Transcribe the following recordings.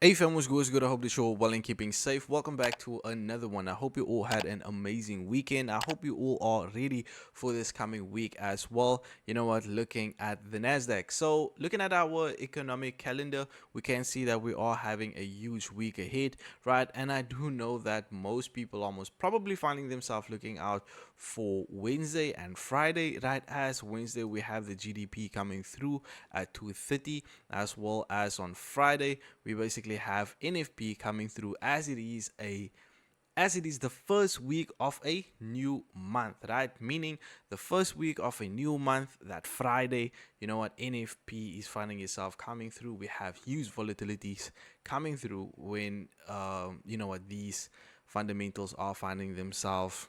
Hey fam, what's good? What's good? I hope that you're well and keeping safe. Welcome back to another one. I hope you all had an amazing weekend. I hope you all are ready for this coming week as well. You know what? Looking at the Nasdaq. So, looking at our economic calendar, we can see that we are having a huge week ahead, right? And I do know that most people are most probably finding themselves looking out for Wednesday and Friday, right? As Wednesday, we have the GDP coming through at 230, as well as on Friday we basically have NFP coming through as it is the first week of a new month, right? Meaning the first week of a new month, that Friday, you know what, NFP is finding itself coming through. We have huge volatilities coming through when you know what, these fundamentals are finding themselves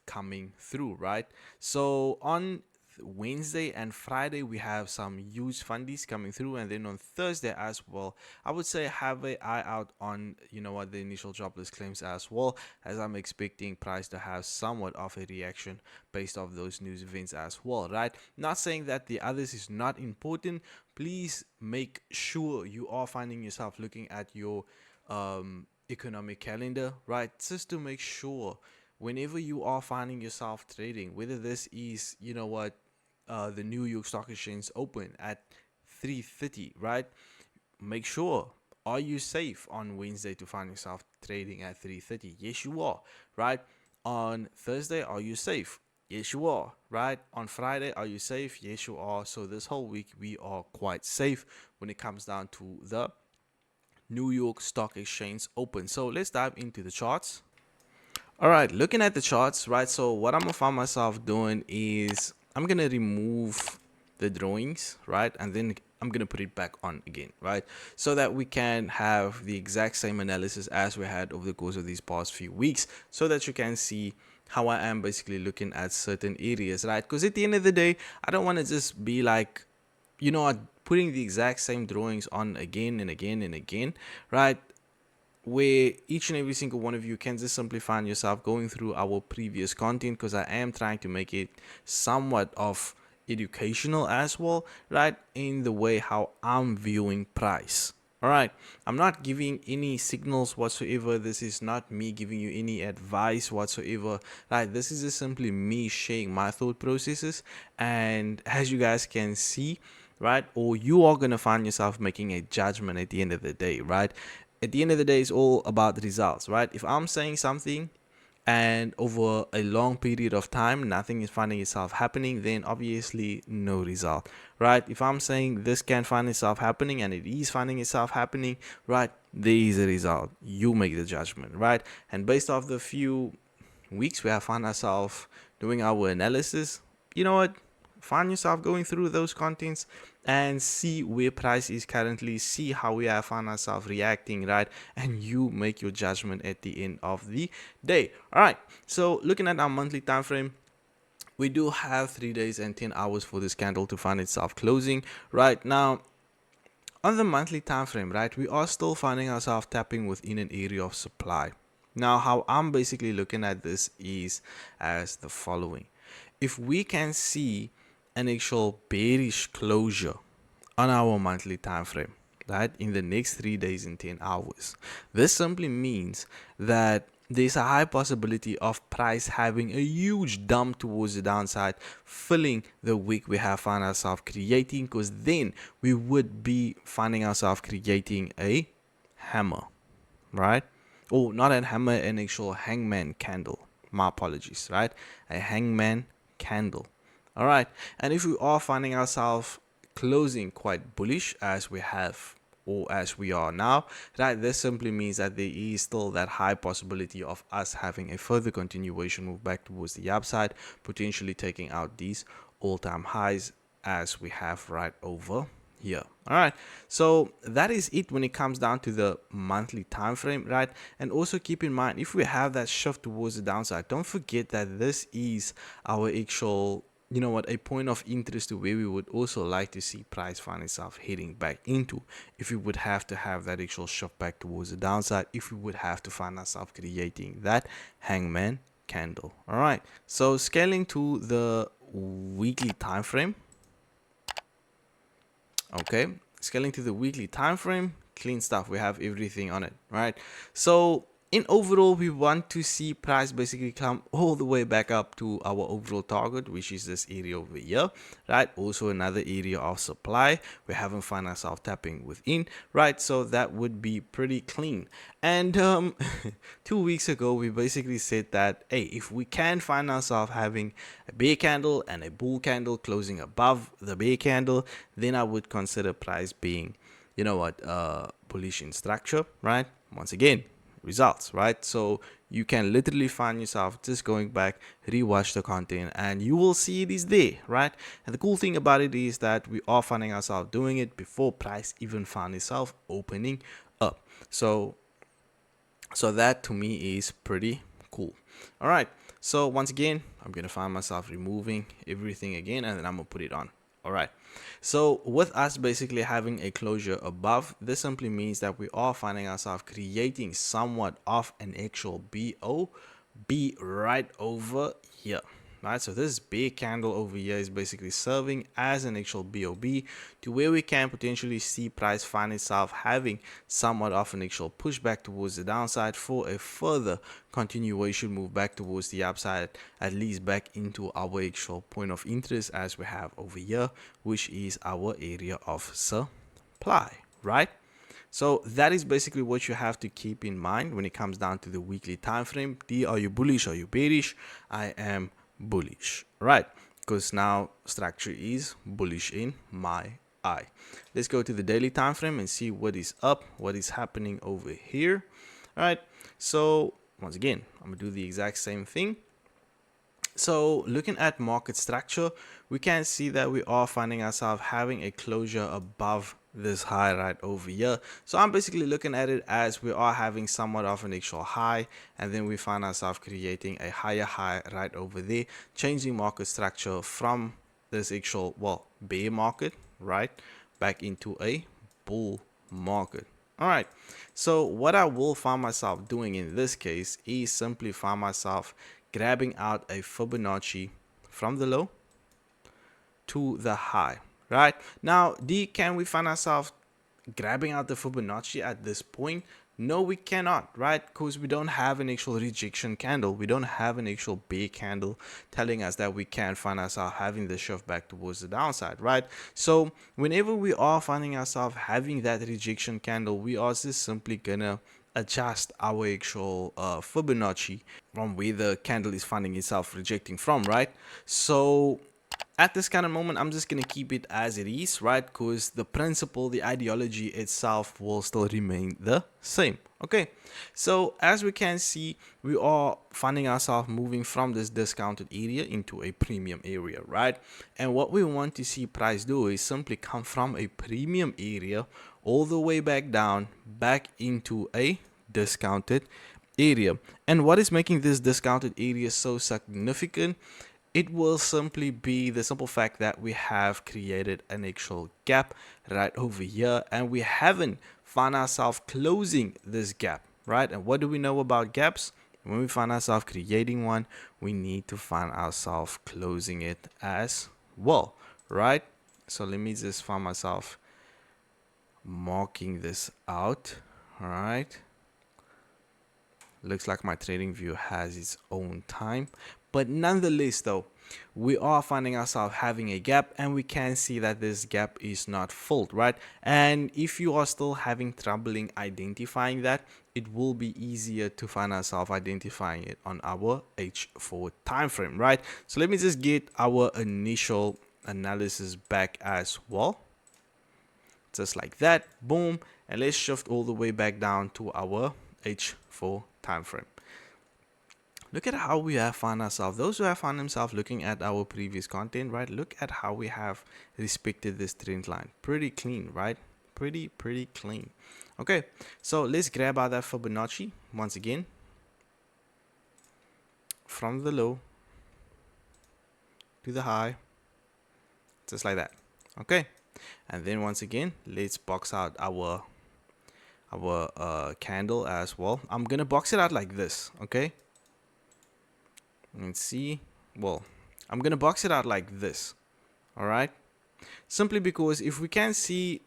coming through, right? So on Wednesday and Friday, we have some huge fundies coming through, and then on Thursday as well, I would say have an eye out on the initial jobless claims as well, as I'm expecting price to have somewhat of a reaction based off those news events as well, right? Not saying that the others is not important. Please make sure you are finding yourself looking at your economic calendar, right? Just to make sure whenever you are finding yourself trading, whether this is, the New York Stock Exchange open at 3:30, right? Make sure, are you safe on Wednesday to find yourself trading at 3:30? Yes, you are, right? On Thursday, are you safe? Yes, you are, right? On Friday, are you safe? Yes, you are. So this whole week, we are quite safe when it comes down to the New York Stock Exchange open. So let's dive into the charts. All right, looking at the charts, right? So what I'm gonna find myself doing is I'm gonna remove the drawings, right? And then I'm gonna put it back on again, right? So that we can have the exact same analysis as we had over the course of these past few weeks, so that you can see how I am basically looking at certain areas, right? Because at the end of the day, I don't want to just be like, putting the exact same drawings on again and again and again, right? Where each and every single one of you can just simply find yourself going through our previous content, because I am trying to make it somewhat of educational as well, right? In the way how I'm viewing price. All right, I'm not giving any signals whatsoever. This is not me giving you any advice whatsoever. Right, this is just simply me sharing my thought processes. And as you guys can see, right, or you are going to find yourself making a judgment at the end of the day, right? At the end of the day, it's all about the results, right? If I'm saying something and over a long period of time nothing is finding itself happening, then obviously no result, right? If I'm saying this can find itself happening and it is finding itself happening, right, there is a result. You make the judgment, right? And based off the few weeks we have found ourselves doing our analysis, you know what, find yourself going through those contents and see where price is currently, see how we have found ourselves reacting, right? And you make your judgment at the end of the day. All right, so looking at our monthly time frame, we do have 3 days and 10 hours for this candle to find itself closing. Right now, on the monthly time frame, right, we are still finding ourselves tapping within an area of supply. Now, how I'm basically looking at this is as the following. If we can see an actual bearish closure on our monthly time frame, right, in the next 3 days and 10 hours, this simply means that there's a high possibility of price having a huge dump towards the downside, filling the wick we have found ourselves creating, because then we would be finding ourselves creating a hammer, right? Oh, not a hammer, an actual hangman candle. My apologies, right? A hangman candle. All right. And if we are finding ourselves closing quite bullish as we have or as we are now, right, this simply means that there is still that high possibility of us having a further continuation move back towards the upside, potentially taking out these all-time highs as we have right over here. All right, so that is it when it comes down to the monthly time frame, right? And also keep in mind, if we have that shift towards the downside, don't forget that this is our actual, a point of interest to where we would also like to see price find itself heading back into, if we would have to have that actual shift back towards the downside, if we would have to find ourselves creating that hangman candle. All right, so scaling to the weekly time frame. Okay, scaling to the weekly time frame, clean stuff. We have everything on it, right? So in overall, we want to see price basically come all the way back up to our overall target, which is this area over here, right? Also another area of supply. We haven't found ourselves tapping within, right? So that would be pretty clean. And 2 weeks ago, we basically said that, hey, if we can find ourselves having a bear candle and a bull candle closing above the bear candle, then I would consider price being, you know what, bullish in structure, right? Once again, results, right? So you can literally find yourself just going back, rewatch the content, and you will see it is there, right? And the cool thing about it is that we are finding ourselves doing it before price even found itself opening up. So that to me is pretty cool. All right, so once again, I'm gonna find myself removing everything again, and then I'm gonna put it on. All right, so with us basically having a closure above, this simply means that we are finding ourselves creating somewhat of an actual BOB right over here. Right, so this big candle over here is basically serving as an actual BOB to where we can potentially see price find itself having somewhat of an actual pushback towards the downside for a further continuation move back towards the upside, at least back into our actual point of interest as we have over here, which is our area of supply, right? So that is basically what you have to keep in mind when it comes down to the weekly time frame. Are you bullish? Are you bearish? I am bullish, right? Because now structure is bullish in my eye. Let's go to the daily time frame and see what is up, what is happening over here. All right, so once again, I'm gonna do the exact same thing. So looking at market structure, we can see that we are finding ourselves having a closure above this high right over here. So I'm basically looking at it as we are having somewhat of an actual high, and then we find ourselves creating a higher high right over there, changing market structure from this actual, well, bear market, right, back into a bull market. All right, so what I will find myself doing in this case is simply find myself grabbing out a Fibonacci from the low to the high. Right now, can we find ourselves grabbing out the Fibonacci at this point? No, we cannot, right? Because we don't have an actual rejection candle. We don't have an actual bear candle telling us that we can find ourselves having the shift back towards the downside, right? So whenever we are finding ourselves having that rejection candle, we are just simply gonna adjust our actual Fibonacci from where the candle is finding itself rejecting from, right? So at this kind of moment, I'm just going to keep it as it is, right? Because the principle, the ideology itself will still remain the same. Okay, so as we can see, we are finding ourselves moving from this discounted area into a premium area, right? And what we want to see price do is simply come from a premium area all the way back down, back into a discounted area. And what is making this discounted area so significant? It will simply be the simple fact that we have created an actual gap right over here, and we haven't found ourselves closing this gap, right? And what do we know about gaps? When we find ourselves creating one, we need to find ourselves closing it as well, right? So let me just find myself marking this out. All right, looks like my trading view has its own time, but nonetheless though, we are finding ourselves having a gap, and we can see that this gap is not filled, right? And if you are still having troubling identifying that, it will be easier to find ourselves identifying it on our H4 time frame, right? So let me just get our initial analysis back as well, just like that, boom, and let's shift all the way back down to our H4 time frame. Look at how we have found ourselves. Those who have found themselves looking at our previous content, right? Look at how we have respected this trend line. Pretty clean, right? Pretty clean. Okay, so let's grab out that Fibonacci once again from the low to the high, just like that. Okay, and then once again, let's box out our candle as well. I'm gonna box it out like this, okay? And see, well, I'm gonna box it out like this. All right, simply because if we can see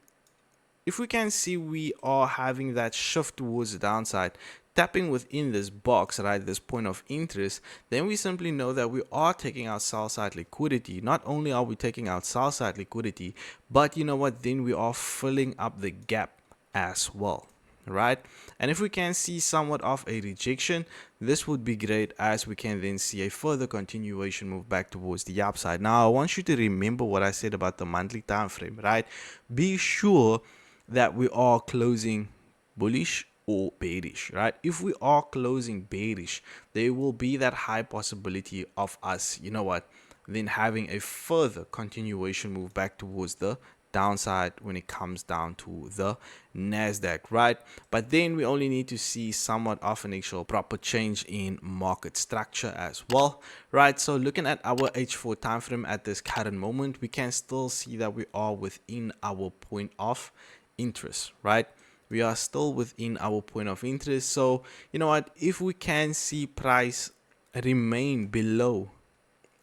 if we can see we are having that shift towards the downside, tapping within this box, right, this point of interest, then we simply know that we are taking out sell side liquidity. Not only are we taking out sell side liquidity, but you know what, then we are filling up the gap as well, right? And if we can see somewhat of a rejection, this would be great, as we can then see a further continuation move back towards the upside. Now I want you to remember what I said about the monthly time frame, right? Be sure that we are closing bullish or bearish, right? If we are closing bearish, there will be that high possibility of us, you know what, then having a further continuation move back towards the downside when it comes down to the Nasdaq, right? But then we only need to see somewhat of an actual proper change in market structure as well, right? So looking at our H4 time frame at this current moment, we can still see that we are within our point of interest, right? We are still within our point of interest. So you know what, if we can see price remain below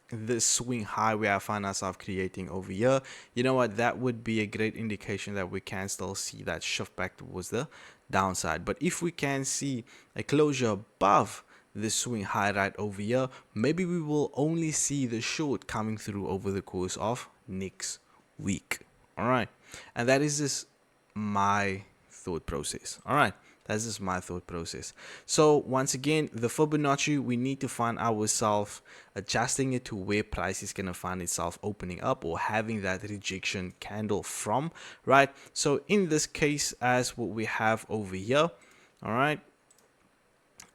this swing high we have found ourselves creating over here, you know what, that would be a great indication that we can still see that shift back towards the downside. But if we can see a closure above this swing high right over here, maybe we will only see the short coming through over the course of next week. All right, and that is just my thought process. All right, that's just my thought process. So once again, the Fibonacci, we need to find ourselves adjusting it to where price is going to find itself opening up or having that rejection candle from, right? So in this case, as what we have over here, all right,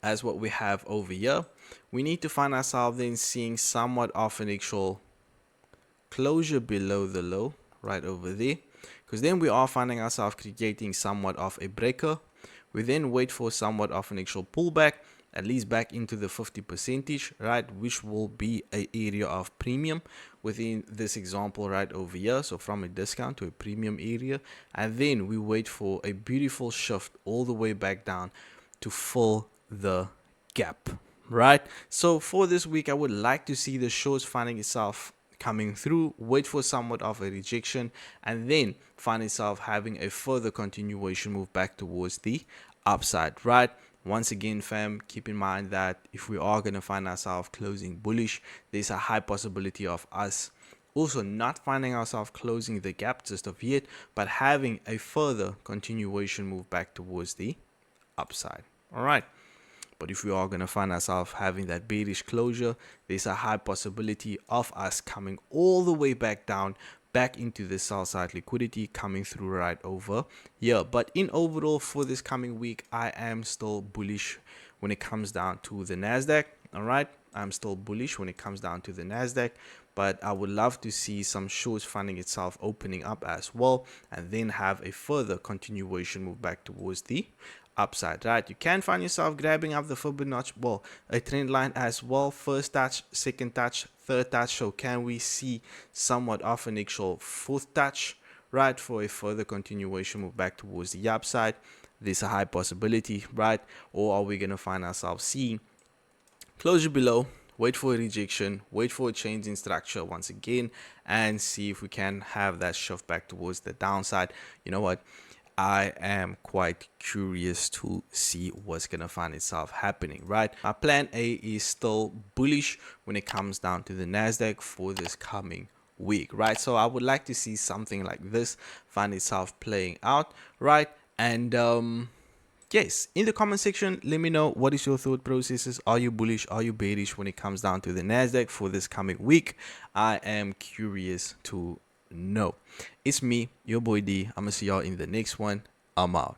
as what we have over here, we need to find ourselves then seeing somewhat of an actual closure below the low right over there, because then we are finding ourselves creating somewhat of a breaker. We then wait for somewhat of an actual pullback, at least back into the 50%, right, which will be an area of premium within this example right over here. So from a discount to a premium area, and then we wait for a beautiful shift all the way back down to fill the gap, right? So for this week, I would like to see the shorts finding itself coming through, wait for somewhat of a rejection, and then find itself having a further continuation move back towards the upside, right? Once again, fam, keep in mind that if we are going to find ourselves closing bullish, there's a high possibility of us also not finding ourselves closing the gap just of yet, but having a further continuation move back towards the upside. All right. But if we are going to find ourselves having that bearish closure, there's a high possibility of us coming all the way back down, back into the sell side liquidity coming through right over here. But in overall for this coming week, I am still bullish when it comes down to the Nasdaq. All right, I'm still bullish when it comes down to the Nasdaq, but I would love to see some shorts finding itself opening up as well, and then have a further continuation move back towards the upside, right? You can find yourself grabbing up the Fibonacci, well, a trend line as well. First touch, second touch, third touch. So can we see somewhat of an actual fourth touch, right, for a further continuation move back towards the upside? There's a high possibility, right? Or are we going to find ourselves seeing closure below, wait for a rejection, wait for a change in structure once again, and see if we can have that shift back towards the downside? You know what, I am quite curious to see what's going to find itself happening, right? My plan A is still bullish when it comes down to the Nasdaq for this coming week, right? So I would like to see something like this find itself playing out, right? And yes, in the comment section, let me know what is your thought processes. Are you bullish? Are you bearish when it comes down to the Nasdaq for this coming week? I am curious to know. It's me, your boy D. I'm gonna see y'all in the next one. I'm out.